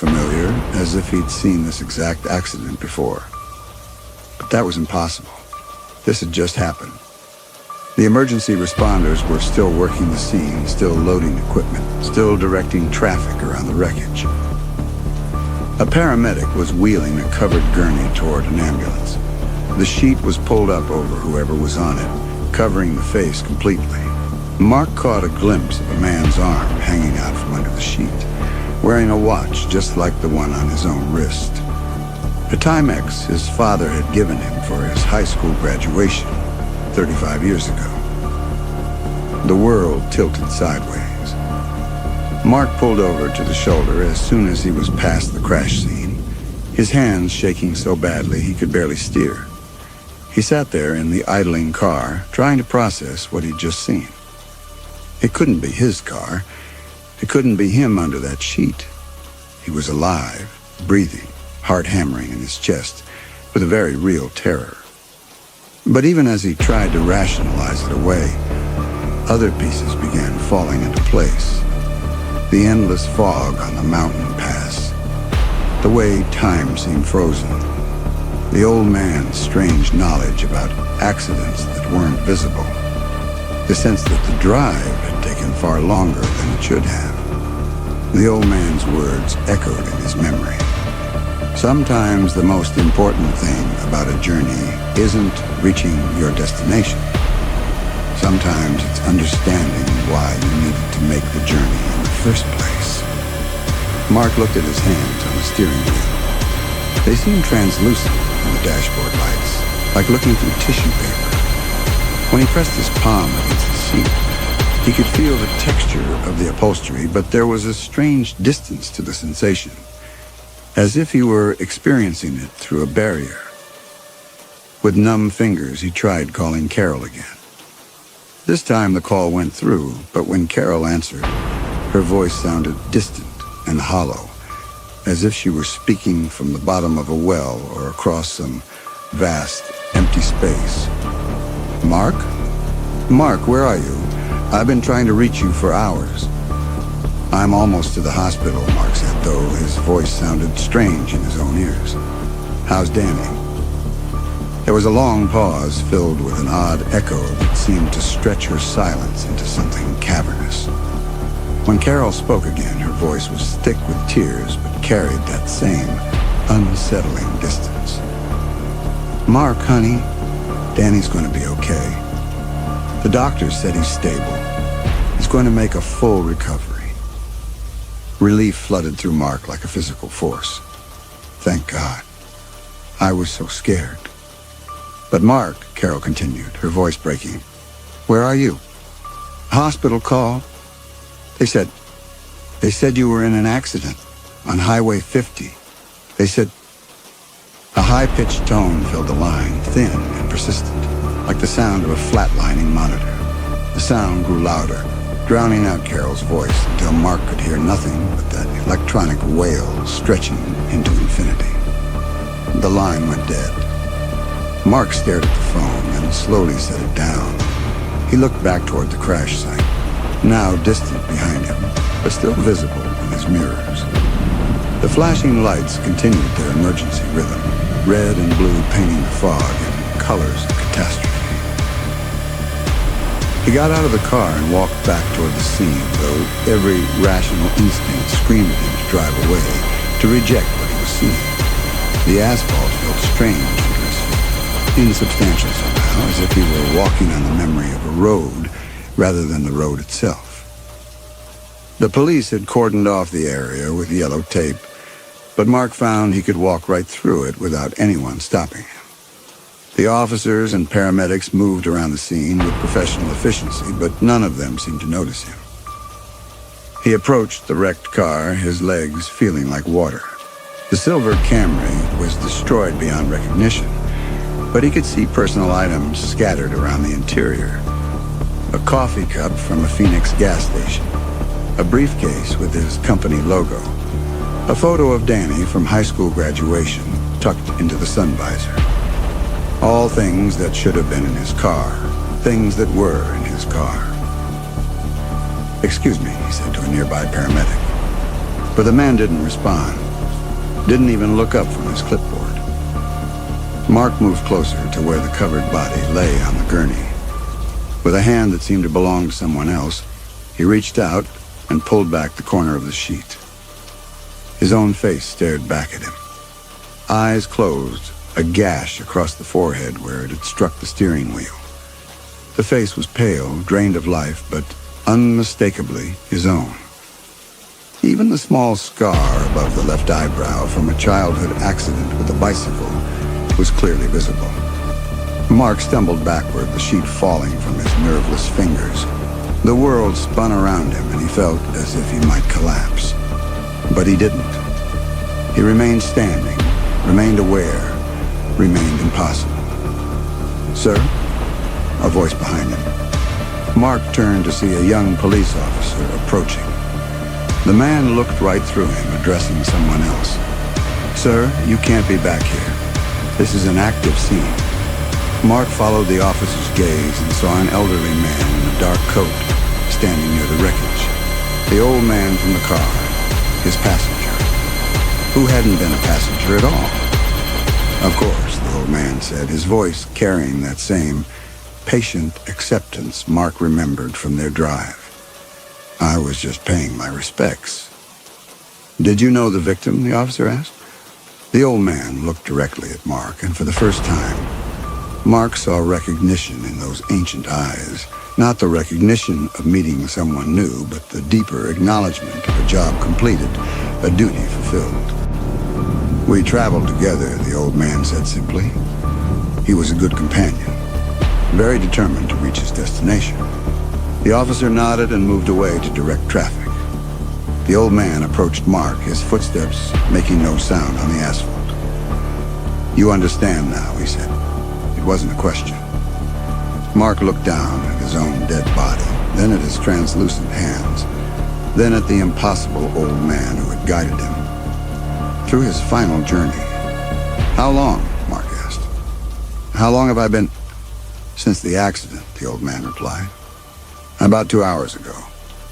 familiar, as if he'd seen this exact accident before. But that was impossible. This had just happened. The emergency responders were still working the scene, still loading equipment, still directing traffic around the wreckage. A paramedic was wheeling a covered gurney toward an ambulance. The sheet was pulled up over whoever was on it, covering the face completely. Mark caught a glimpse of a man's arm hanging out from under the sheet, wearing a watch just like the one on his own wrist. A Timex his father had given him for his high school graduation 35 years ago. The world tilted sideways. Mark pulled over to the shoulder as soon as he was past the crash scene, his hands shaking so badly he could barely steer. He sat there in the idling car, trying to process what he'd just seen. It couldn't be his car. It couldn't be him under that sheet. He was alive, breathing, heart hammering in his chest, with a very real terror. But even as he tried to rationalize it away, other pieces began falling into place. The endless fog on the mountain pass, the way time seemed frozen, the old man's strange knowledge about accidents that weren't visible, the sense that the drive had taken far longer than it should have. The old man's words echoed in his memory. Sometimes the most important thing about a journey isn't reaching your destination. Sometimes it's understanding why you needed to make the journey in the first place. Mark looked at his hands on the steering wheel. They seemed translucent in the dashboard lights, like looking through tissue paper. When he pressed his palm against the seat, he could feel the texture of the upholstery, but there was a strange distance to the sensation, as if he were experiencing it through a barrier. With numb fingers, he tried calling Carol again. This time the call went through, but when Carol answered, her voice sounded distant and hollow, as if she were speaking from the bottom of a well or across some vast, empty space. Mark? Mark, where are you? I've been trying to reach you for hours. I'm almost to the hospital, Mark said, though his voice sounded strange in his own ears. How's Danny? There was a long pause filled with an odd echo that seemed to stretch her silence into something cavernous. When Carol spoke again, her voice was thick with tears, but carried that same unsettling distance. Mark, honey, Danny's going to be okay. The doctor said he's stable. He's going to make a full recovery. Relief flooded through Mark like a physical force. Thank God. I was so scared. But Mark, Carol continued, her voice breaking, where are you? Hospital call. They said you were in an accident on Highway 50. They said. A high-pitched tone filled the line, thin and persistent, like the sound of a flatlining monitor. The sound grew louder, drowning out Carol's voice until Mark could hear nothing but that electronic wail stretching into infinity. The line went dead. Mark stared at the phone and slowly set it down. He looked back toward the crash site, now distant behind him, but still visible in his mirrors. The flashing lights continued their emergency rhythm, red and blue painting the fog in colors of catastrophe. He got out of the car and walked back toward the scene, though every rational instinct screamed at him to drive away, to reject what he was seeing. The asphalt felt strange under his feet, insubstantial somehow, as if he were walking on the memory of a road rather than the road itself. The police had cordoned off the area with yellow tape, but Mark found he could walk right through it without anyone stopping him. The officers and paramedics moved around the scene with professional efficiency, but none of them seemed to notice him. He approached the wrecked car, his legs feeling like water. The silver Camry was destroyed beyond recognition, but he could see personal items scattered around the interior. A coffee cup from a Phoenix gas station, a briefcase with his company logo, a photo of Danny from high school graduation tucked into the sun visor. All things that should have been in his car, things that were in his car. "Excuse me," he said to a nearby paramedic. But the man didn't respond. didn't even look up from his clipboard. Mark moved closer to where the covered body lay on the gurney. With a hand that seemed to belong to someone else, he reached out and pulled back the corner of the sheet. His own face stared back at him. Eyes closed, a gash across the forehead where it had struck the steering wheel. The face was pale, drained of life, but unmistakably his own. Even the small scar above the left eyebrow from a childhood accident with a bicycle was clearly visible. Mark stumbled backward, the sheet falling from his nerveless fingers. The world spun around him, and he felt as if he might collapse. But he didn't. He remained standing, remained aware, remained impossible. "Sir?" A voice behind him. Mark turned to see a young police officer approaching. The man looked right through him, addressing someone else. "Sir, you can't be back here. This is an active scene." Mark followed the officer's gaze and saw an elderly man in a dark coat standing near the wreckage. The old man from the car, his passenger, who hadn't been a passenger at all. "Of course," the old man said, his voice carrying that same patient acceptance Mark remembered from their drive. "I was just paying my respects." "Did you know the victim?" the officer asked. The old man looked directly at Mark, and for the first time, Mark saw recognition in those ancient eyes. Not the recognition of meeting someone new, but the deeper acknowledgement of a job completed, a duty fulfilled. "We traveled together," the old man said simply. He was a good companion, very determined to reach his destination. The officer nodded and moved away to direct traffic. The old man approached Mark, his footsteps making no sound on the asphalt. "You understand now," he said. It wasn't a question. Mark looked down at his own dead body, then at his translucent hands, then at the impossible old man who had guided him through his final journey. "How long?" Mark asked. "How long have I been—" "Since the accident," the old man replied. "About 2 hours ago.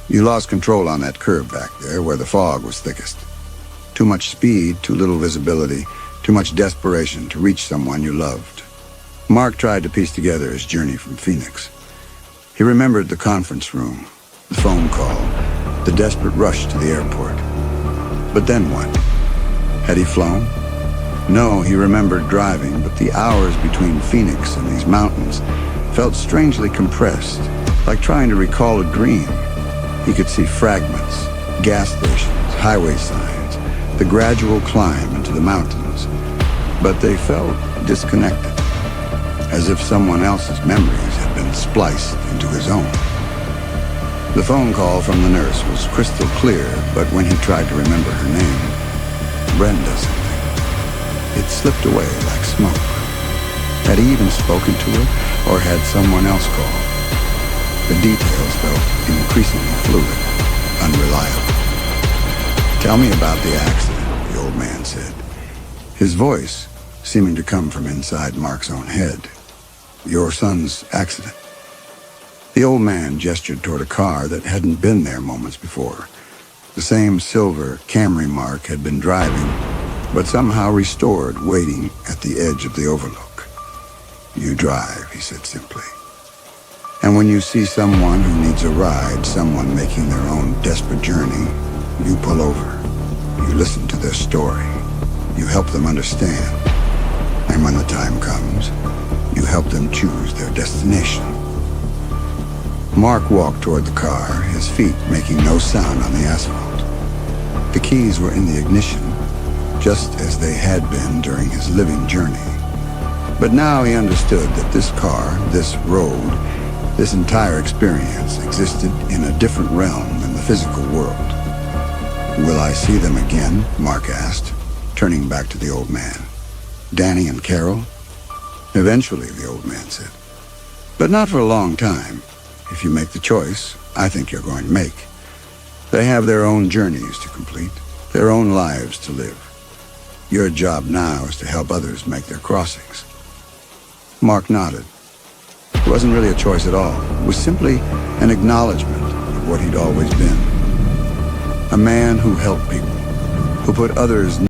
You lost control on that curve back there where the fog was thickest. Too much speed, too little visibility, too much desperation to reach someone you loved." Mark tried to piece together his journey from Phoenix. He remembered the conference room, the phone call, the desperate rush to the airport. But then what? Had he flown? No, he remembered driving, but the hours between Phoenix and these mountains felt strangely compressed, like trying to recall a dream. He could see fragments, gas stations, highway signs, the gradual climb into the mountains, but they felt disconnected, as if someone else's memories had been spliced into his own. The phone call from the nurse was crystal clear, but when he tried to remember her name, Brenda something, it slipped away like smoke. Had he even spoken to her, or had someone else called? The details felt increasingly fluid, unreliable. "Tell me about the accident," the old man said, his voice seeming to come from inside Mark's own head. "Your son's accident." The old man gestured toward a car that hadn't been there moments before. The same silver Camry Mark had been driving, but somehow restored, waiting at the edge of the overlook. "You drive," he said simply. "And when you see someone who needs a ride, someone making their own desperate journey, you pull over. You listen to their story. You help them understand. And when the time comes, you help them choose their destination." Mark walked toward the car, his feet making no sound on the asphalt. The keys were in the ignition, just as they had been during his living journey. But now he understood that this car, this road, this entire experience existed in a different realm than the physical world. "Will I see them again?" Mark asked, turning back to the old man. "Danny and Carol?" "Eventually," the old man said. "But not for a long time. If you make the choice I think you're going to make. They have their own journeys to complete, their own lives to live. Your job now is to help others make their crossings." Mark nodded. It wasn't really a choice at all. It was simply an acknowledgement of what he'd always been. A man who helped people, who put others